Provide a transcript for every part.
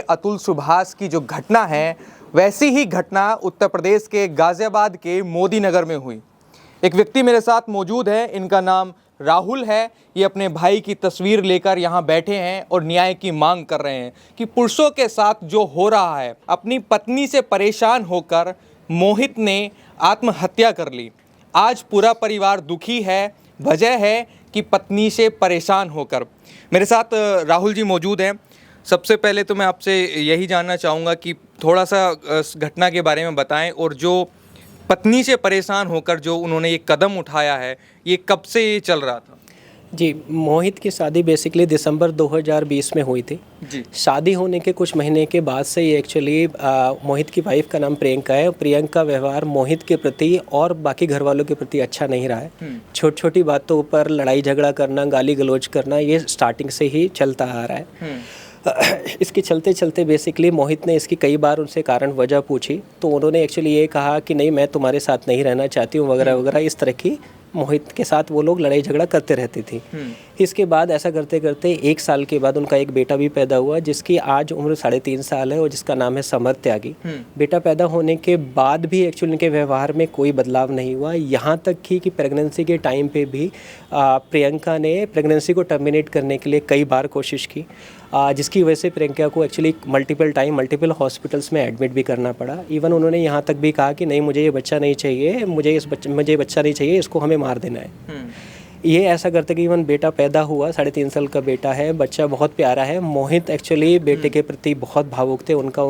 अतुल सुभाष की जो घटना है, वैसी ही घटना उत्तर प्रदेश के गाज़ियाबाद के मोदी नगर में हुई। एक व्यक्ति मेरे साथ मौजूद है, इनका नाम राहुल है। ये अपने भाई की तस्वीर लेकर यहाँ बैठे हैं और न्याय की मांग कर रहे हैं कि पुरुषों के साथ जो हो रहा है। अपनी पत्नी से परेशान होकर मोहित ने आत्महत्या कर ली। आज पूरा परिवार दुखी है, वजह है कि पत्नी से परेशान होकर। मेरे साथ राहुल जी मौजूद हैं। सबसे पहले तो मैं आपसे यही जानना चाहूँगा कि थोड़ा सा घटना के बारे में बताएं, और जो पत्नी से परेशान होकर जो उन्होंने ये कदम उठाया है, ये कब से ये चल रहा था? जी, मोहित की शादी बेसिकली दिसंबर 2020 में हुई थी। जी। शादी होने के कुछ महीने के बाद से ये एक्चुअली मोहित की वाइफ का नाम प्रियंका है। प्रियंका का व्यवहार मोहित के प्रति और बाकी घर वालों के प्रति अच्छा नहीं रहा है। छोटी छोटी बातों पर लड़ाई झगड़ा करना, गाली गलौज करना, ये स्टार्टिंग से ही चलता आ रहा है। इसके चलते चलते बेसिकली मोहित ने इसकी कई बार उनसे कारण वजह पूछी, तो उन्होंने एक्चुअली ये कहा कि नहीं, मैं तुम्हारे साथ नहीं रहना चाहती हूँ वगैरह वगैरह। इस तरह की मोहित के साथ वो लोग लड़ाई झगड़ा करते रहती थी। इसके बाद ऐसा करते करते 1 साल के बाद उनका एक बेटा भी पैदा हुआ, जिसकी आज उम्र 3.5 साल है और जिसका नाम है समर त्यागी। बेटा पैदा होने के बाद भी एक्चुअली उनके व्यवहार में कोई बदलाव नहीं हुआ। यहाँ तक कि प्रेगनेंसी के टाइम पे भी प्रियंका ने प्रेगनेंसी को टर्मिनेट करने के लिए कई बार कोशिश की, जिसकी वजह से प्रियंका को एक्चुअली मल्टीपल हॉस्पिटल्स में एडमिट भी करना पड़ा। इवन उन्होंने यहाँ तक भी कहा कि नहीं, मुझे ये बच्चा नहीं चाहिए, मुझे ये बच्चा नहीं चाहिए, इसको हमें मार देना है। ये ऐसा करते कि इवन बेटा पैदा हुआ, 3.5 साल का बेटा है, बच्चा बहुत प्यारा है। मोहित एक्चुअली बेटे के प्रति बहुत भावुक थे, उनका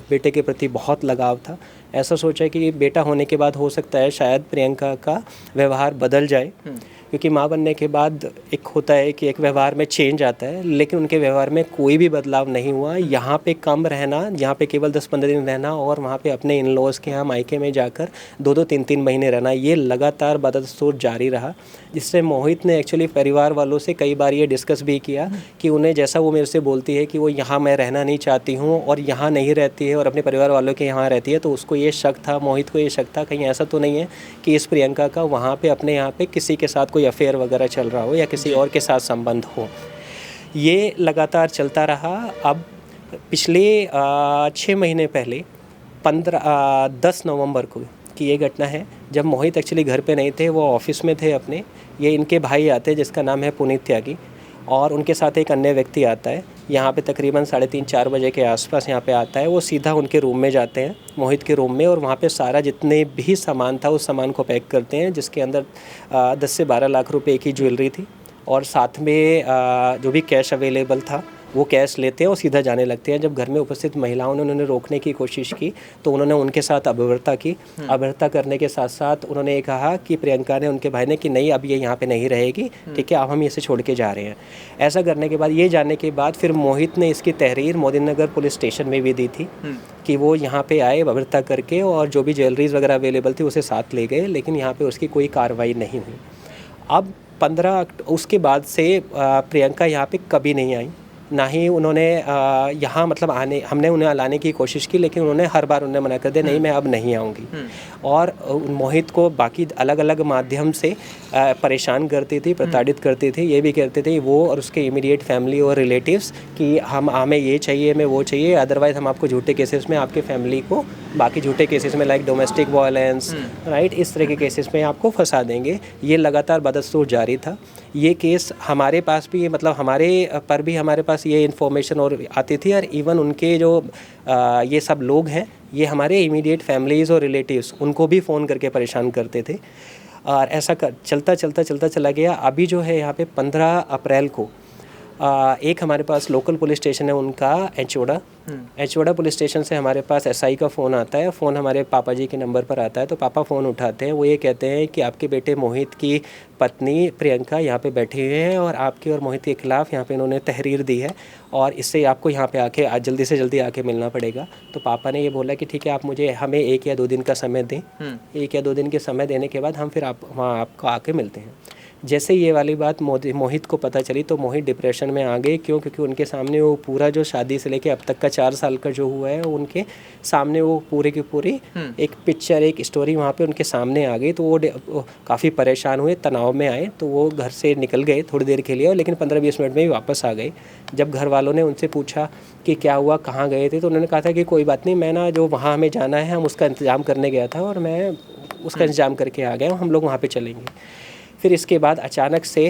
बेटे के प्रति बहुत लगाव था। ऐसा सोचा कि बेटा होने के बाद हो सकता है शायद प्रियंका का व्यवहार बदल जाए, क्योंकि माँ बनने के बाद एक होता है कि एक व्यवहार में चेंज आता है, लेकिन उनके व्यवहार में कोई भी बदलाव नहीं हुआ। यहाँ पे कम रहना, यहाँ पे केवल 10-15 दिन रहना और वहाँ पे अपने इन लॉज के यहाँ मायके में जाकर 2-2, 3-3 महीने रहना, ये लगातार बदस्तूर जारी रहा। जिससे मोहित ने एक्चुअली परिवार वालों से कई बार ये डिस्कस भी किया कि उन्हें, जैसा वो मेरे से बोलती है कि वो यहाँ मैं रहना नहीं चाहती हूँ और यहाँ नहीं रहती है और अपने परिवार वालों के यहाँ रहती है, तो उसको ये शक था, मोहित को ये शक था कहीं ऐसा तो नहीं है कि इस प्रियंका का वहाँ पे अपने यहाँ पे किसी के साथ कोई अफेयर वगैरह चल रहा हो या किसी और के साथ संबंध हो। ये लगातार चलता रहा। अब पिछले 6 महीने पहले 10 नवंबर को की ये घटना है, जब मोहित एक्चुअली घर पे नहीं थे, वो ऑफिस में थे अपने। ये इनके भाई आते हैं जिसका नाम है पुनीत त्यागी, और उनके साथ एक अन्य व्यक्ति आता है। यहाँ पे तकरीबन 3:30-4 बजे के आसपास यहाँ पे आता है। वो सीधा उनके रूम में जाते हैं, मोहित के रूम में, और वहाँ पे सारा जितने भी सामान था उस सामान को पैक करते हैं, जिसके अंदर 10 से 12 लाख रुपए की ज्वेलरी थी, और साथ में जो भी कैश अवेलेबल था वो कैश लेते हैं और सीधा जाने लगते हैं। जब घर में उपस्थित महिलाओं ने उन्होंने रोकने की कोशिश की, तो उन्होंने उनके साथ अभद्रता की। अभद्रता करने के साथ साथ उन्होंने ये कहा कि प्रियंका ने, उनके भाई ने, कि नहीं, अब ये यहाँ पे नहीं रहेगी, ठीक है, अब हम इसे छोड़ के जा रहे हैं। ऐसा करने के बाद, ये जानने के बाद, फिर मोहित ने इसकी तहरीर मोदी नगर पुलिस स्टेशन में भी दी थी कि वो यहाँ पे आए अभद्रता करके, और जो भी ज्वेलरीज वगैरह अवेलेबल थी उसे साथ ले गए, लेकिन यहाँ पर उसकी कोई कार्रवाई नहीं हुई। अब 15 उसके बाद से प्रियंका यहाँ पे कभी नहीं आई, ना ही उन्होंने यहाँ मतलब हमने उन्हें लाने की कोशिश की, लेकिन उन्होंने हर बार उन्हें मना कर दिया, नहीं, मैं अब नहीं आऊँगी। और मोहित को बाकी अलग अलग माध्यम से परेशान करती थी, प्रताड़ित करती थी। ये भी कहते थे वो और उसके इमीडिएट फैमिली और रिलेटिव्स कि हमें ये चाहिए, हमें वो चाहिए, अदरवाइज़ हम आपको झूठे केसेस में, आपके फैमिली को बाकी झूठे केसेस में, लाइक डोमेस्टिक वायलेंस, राइट, इस तरह के केसेस में आपको फंसा देंगे। ये लगातार बदस्तूर जारी था। ये केस हमारे पास भी, मतलब हमारे पास ये इन्फॉर्मेशन और आती थी, और इवन उनके जो ये सब लोग हैं, ये हमारे इमीडिएट फैमिलीज़ और रिलेटिव्स, उनको भी फ़ोन करके परेशान करते थे। और ऐसा चलता चला गया। अभी जो है यहाँ पे 15 अप्रैल को एक हमारे पास लोकल पुलिस स्टेशन है उनका, एचोड़ा पुलिस स्टेशन से हमारे पास एसआई का फ़ोन आता है। फ़ोन हमारे पापा जी के नंबर पर आता है, तो पापा फ़ोन उठाते हैं। वो ये कहते हैं कि आपके बेटे मोहित की पत्नी प्रियंका यहाँ पे बैठे हुए हैं, और आपके और मोहित के खिलाफ़ यहाँ पे इन्होंने तहरीर दी है, और इससे आपको यहाँ पे आके आज जल्दी से जल्दी आके मिलना पड़ेगा। तो पापा ने ये बोला कि ठीक है, आप हमें 1 या 2 दिन का समय दें। 1 या 2 दिन के समय देने के बाद हम फिर वहाँ आपको आके मिलते हैं। जैसे ये वाली बात मोहित को पता चली तो मोहित डिप्रेशन में आ गए। क्यों? क्योंकि उनके सामने वो पूरा जो शादी से लेके अब तक का 4 साल का जो हुआ है, उनके सामने वो पूरे की पूरी एक पिक्चर, एक स्टोरी वहाँ पे उनके सामने आ गई। तो वो काफ़ी परेशान हुए, तनाव में आए, तो वो घर से निकल गए थोड़ी देर के लिए, लेकिन 15-20 मिनट में ही वापस आ गए। जब घर वालों ने उनसे पूछा कि क्या हुआ, कहाँ गए थे, तो उन्होंने कहा था कि कोई बात नहीं, मैं ना जो वहाँ हमें जाना है हम उसका इंतज़ाम करने गया था और मैं उसका इंतज़ाम करके आ गया, हम लोग वहाँ पे चलेंगे। फिर इसके बाद अचानक से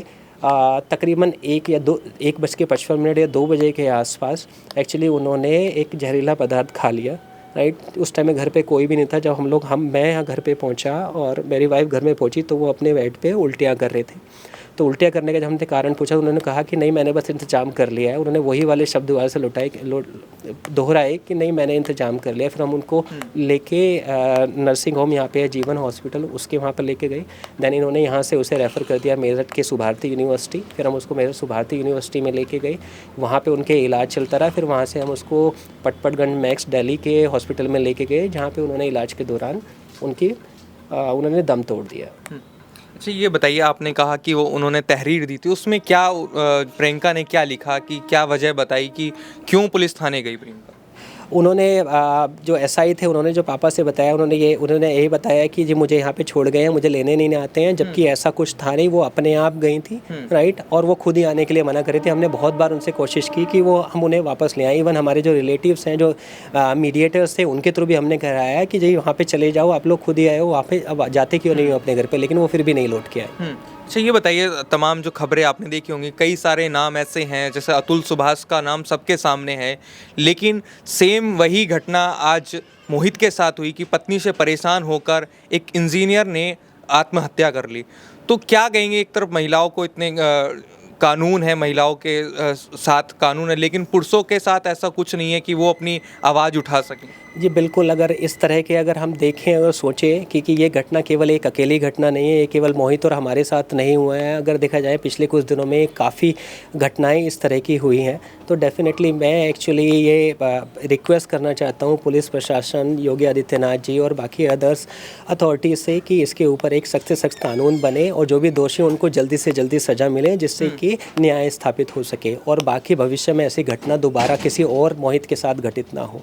तकरीबन 1:55 या 2 बजे के आसपास एक्चुअली उन्होंने एक जहरीला पदार्थ खा लिया, राइट। उस टाइम में घर पे कोई भी नहीं था। जब मैं यहाँ घर पे पहुँचा और मेरी वाइफ घर में पहुँची तो वो अपने बेड पे उल्टियाँ कर रहे थे। तो उल्टियाँ करने का जब हमने कारण पूछा तो उन्होंने कहा कि नहीं, मैंने बस इंतजाम कर लिया है। उन्होंने वही वाले शब्द दोबारा से दोहराए कि नहीं, मैंने इंतजाम कर लिया। फिर हम उनको लेके नर्सिंग होम यहाँ पे है, जीवन हॉस्पिटल, उसके वहाँ पर लेके गए। देन इन्होंने यहाँ से उसे रेफ़र कर दिया मेरठ के सुभारती यूनिवर्सिटी। फिर हम उसको मेरठ सुभारती यूनिवर्सिटी में लेके गए, वहाँ पे उनके इलाज चलता रहा। फिर वहाँ से हम उसको पटपटगंज मैक्स दिल्ली के हॉस्पिटल में लेके गए, जहाँ पे उन्होंने इलाज के दौरान उन्होंने दम तोड़ दिया। अच्छा, ये बताइए, आपने कहा कि वो उन्होंने तहरीर दी थी, उसमें क्या प्रियंका ने क्या लिखा, कि क्या वजह बताई कि क्यों पुलिस थाने गई प्रियंका? उन्होंने जो एसआई थे उन्होंने जो पापा से बताया, उन्होंने यही बताया कि जी मुझे यहाँ पे छोड़ गए हैं, मुझे लेने नहीं आते हैं, जबकि ऐसा कुछ था नहीं, वो अपने आप गई थी, राइट। और वो खुद ही आने के लिए मना कर रही थी। हमने बहुत बार उनसे कोशिश की कि हम उन्हें वापस ले आए। इवन हमारे जो रिलेटिव्स हैं, जो मीडिएटर्स थे, उनके थ्रू भी हमने कराया कि जी वहाँ पर चले जाओ, आप लोग खुद ही आए हो, वहाँ पर अब जाते क्यों नहीं हो अपने घर पर, लेकिन वो फिर भी नहीं लौट के आए। अच्छा, ये बताइए, तमाम जो खबरें आपने देखी होंगी, कई सारे नाम ऐसे हैं, जैसे अतुल सुभाष का नाम सबके सामने है, लेकिन सेम वही घटना आज मोहित के साथ हुई कि पत्नी से परेशान होकर एक इंजीनियर ने आत्महत्या कर ली। तो क्या कहेंगे, एक तरफ महिलाओं को इतने कानून है, महिलाओं के साथ कानून है, लेकिन पुरुषों के साथ ऐसा कुछ नहीं है कि वो अपनी आवाज़ उठा सकें। जी बिल्कुल, अगर इस तरह के अगर हम देखें और सोचें कि ये घटना केवल एक अकेली घटना नहीं है, ये केवल मोहित और हमारे साथ नहीं हुआ है। अगर देखा जाए पिछले कुछ दिनों में काफ़ी घटनाएं इस तरह की हुई हैं, तो डेफिनेटली मैं एक्चुअली ये रिक्वेस्ट करना चाहता हूँ पुलिस प्रशासन, योगी आदित्यनाथ जी और बाकी अदर्स अथॉरिटीज़ से कि इसके ऊपर एक सख्त से सख्त कानून बने और जो भी दोषी उनको जल्दी से जल्दी सज़ा मिले, जिससे कि न्याय स्थापित हो सके और बाकी भविष्य में ऐसी घटना दोबारा किसी और मोहित के साथ घटित ना हो।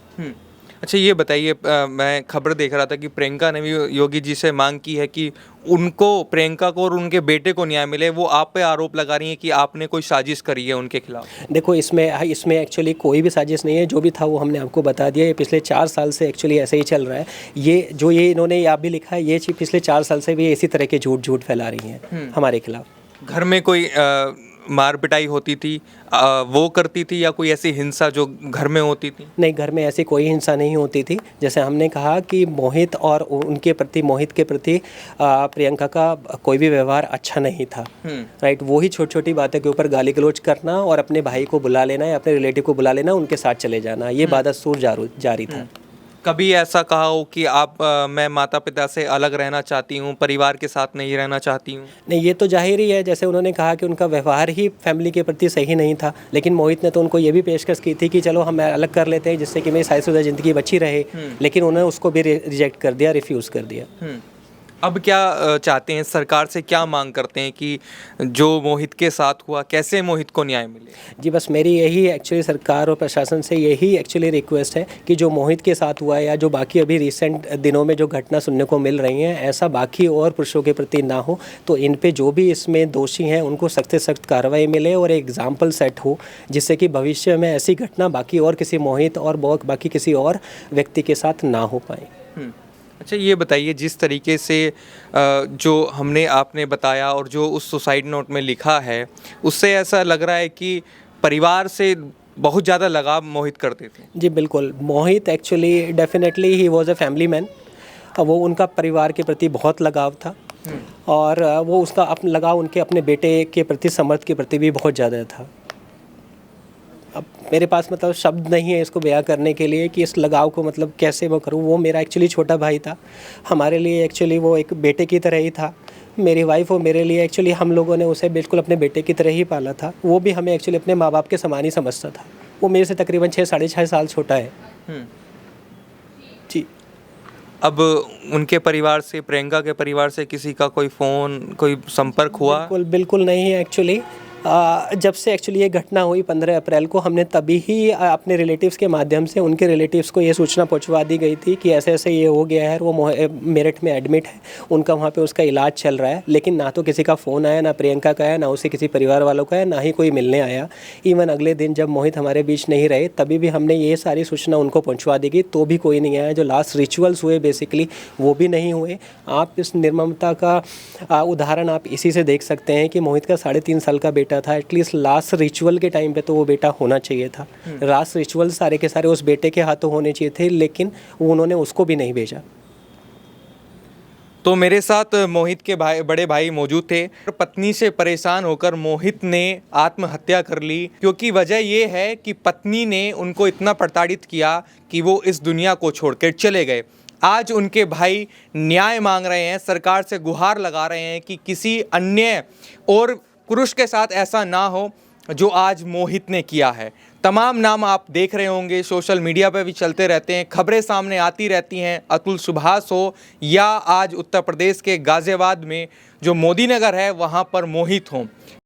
अच्छा, ये बताइए, मैं खबर देख रहा था कि प्रियंका ने भी योगी जी से मांग की है कि प्रियंका को और उनके बेटे को न्याय मिले। वो आप पे आरोप लगा रही हैं कि आपने कोई साजिश करी है उनके खिलाफ। देखो, इसमें एक्चुअली कोई भी साजिश नहीं है। जो भी था वो हमने आपको बता दिया। ये पिछले 4 साल से एक्चुअली ऐसे ही चल रहा है। ये इन्होंने आप भी लिखा है, ये चीज़ पिछले 4 साल से भी इसी तरह के झूठ फैला रही हैं हमारे खिलाफ। घर में कोई मार पिटाई होती थी, वो करती थी, या कोई ऐसी हिंसा जो घर में होती थी? नहीं, घर में ऐसी कोई हिंसा नहीं होती थी। जैसे हमने कहा कि मोहित के प्रति प्रियंका का कोई भी व्यवहार अच्छा नहीं था, राइट। वही छोटी छोटी बातों के ऊपर गाली गलौज करना और अपने भाई को बुला लेना या अपने रिलेटिव को बुला लेना, उनके साथ चले जाना, ये बदस्तूर जारी था। कभी ऐसा कहा हो कि मैं माता पिता से अलग रहना चाहती हूँ, परिवार के साथ नहीं रहना चाहती हूँ? नहीं, ये तो जाहिर ही है। जैसे उन्होंने कहा कि उनका व्यवहार ही फैमिली के प्रति सही नहीं था, लेकिन मोहित ने तो उनको ये भी पेशकश की थी कि चलो हम अलग कर लेते हैं, जिससे कि मेरी शादीशुदा ज़िंदगी बची रहे, लेकिन उन्होंने उसको भी रिजेक्ट कर दिया, रिफ्यूज़ कर दिया। अब क्या चाहते हैं, सरकार से क्या मांग करते हैं कि जो मोहित के साथ हुआ, कैसे मोहित को न्याय मिले? जी बस मेरी यही एक्चुअली सरकार और प्रशासन से यही एक्चुअली रिक्वेस्ट है कि जो मोहित के साथ हुआ है या जो बाकी अभी रिसेंट दिनों में जो घटना सुनने को मिल रही हैं, ऐसा बाकी और पुरुषों के प्रति ना हो। तो इन पे जो भी इसमें दोषी हैं उनको सख्त से सख्त कार्रवाई मिले और एक एग्जाम्पल सेट हो, जिससे कि भविष्य में ऐसी घटना बाकी और किसी मोहित और बाकी किसी और व्यक्ति के साथ ना हो पाए। अच्छा, ये बताइए, जिस तरीके से जो आपने बताया और जो उस सुसाइड नोट में लिखा है, उससे ऐसा लग रहा है कि परिवार से बहुत ज़्यादा लगाव मोहित करते थे। जी बिल्कुल, मोहित एक्चुअली डेफिनेटली ही वॉज अ फैमिली मैन। वो उनका परिवार के प्रति बहुत लगाव था और वो उसका अपना लगाव उनके अपने बेटे के प्रति, समर्थ के प्रति भी बहुत ज़्यादा था। अब मेरे पास मतलब शब्द नहीं है इसको बयां करने के लिए कि इस लगाव को मतलब कैसे मैं करूं। वो मेरा एक्चुअली छोटा भाई था, हमारे लिए एक्चुअली वो एक बेटे की तरह ही था। मेरी वाइफ और मेरे लिए एक्चुअली हम लोगों ने उसे बिल्कुल अपने बेटे की तरह ही पाला था। वो भी हमें एक्चुअली अपने माँ बाप के समान ही समझता था। वो मेरे से तकरीबन 6 साढ़े 6 साल छोटा है। जी। अब उनके परिवार से, प्रियंका के परिवार से किसी का कोई फ़ोन, कोई संपर्क हुआ? बिल्कुल बिल्कुल नहीं है एक्चुअली। जब से एक्चुअली ये घटना हुई 15 अप्रैल को, हमने तभी ही अपने रिलेटिव्स के माध्यम से उनके रिलेटिव्स को ये सूचना पहुंचवा दी गई थी कि ऐसे ऐसे ये हो गया है। वो मेरठ में एडमिट है, उनका वहाँ पे उसका इलाज चल रहा है। लेकिन ना तो किसी का फ़ोन आया, ना प्रियंका का आया, ना उसे किसी परिवार वालों का आया, ना ही कोई मिलने आया। इवन अगले दिन जब मोहित हमारे बीच नहीं रहे, तभी भी हमने ये सारी सूचना उनको पहुँचवा दी गई, तो भी कोई नहीं आया। जो लास्ट रिचुअल्स हुए बेसिकली वो भी नहीं हुए। आप इस निर्ममता का उदाहरण आप इसी से देख सकते हैं कि मोहित का 3.5 साल का बेटा था। एटलीस्ट लास्ट रिचुअल के टाइम पे तो वो बेटा होना चाहिए था। लास्ट रिचुअल सारे के सारे उस बेटे के हाथों होने चाहिए थे, लेकिन उन्होंने उसको भी नहीं भेजा। तो मेरे साथ मोहित के बड़े भाई मौजूद थे। पत्नी से परेशान होकर मोहित ने आत्महत्या कर ली, क्योंकि वजह ये है कि पत्नी ने उनको इतना प्रताड़ित किया कि वो इस दुनिया को छोड़कर चले गए। आज उनके भाई न्याय मांग रहे हैं, सरकार से गुहार लगा रहे हैं कि किसी अन्य और पुरुष के साथ ऐसा ना हो जो आज मोहित ने किया है। तमाम नाम आप देख रहे होंगे, सोशल मीडिया पर भी चलते रहते हैं, खबरें सामने आती रहती हैं। अतुल सुभाष हो या आज उत्तर प्रदेश के गाज़ियाबाद में जो मोदी नगर है वहाँ पर मोहित हों,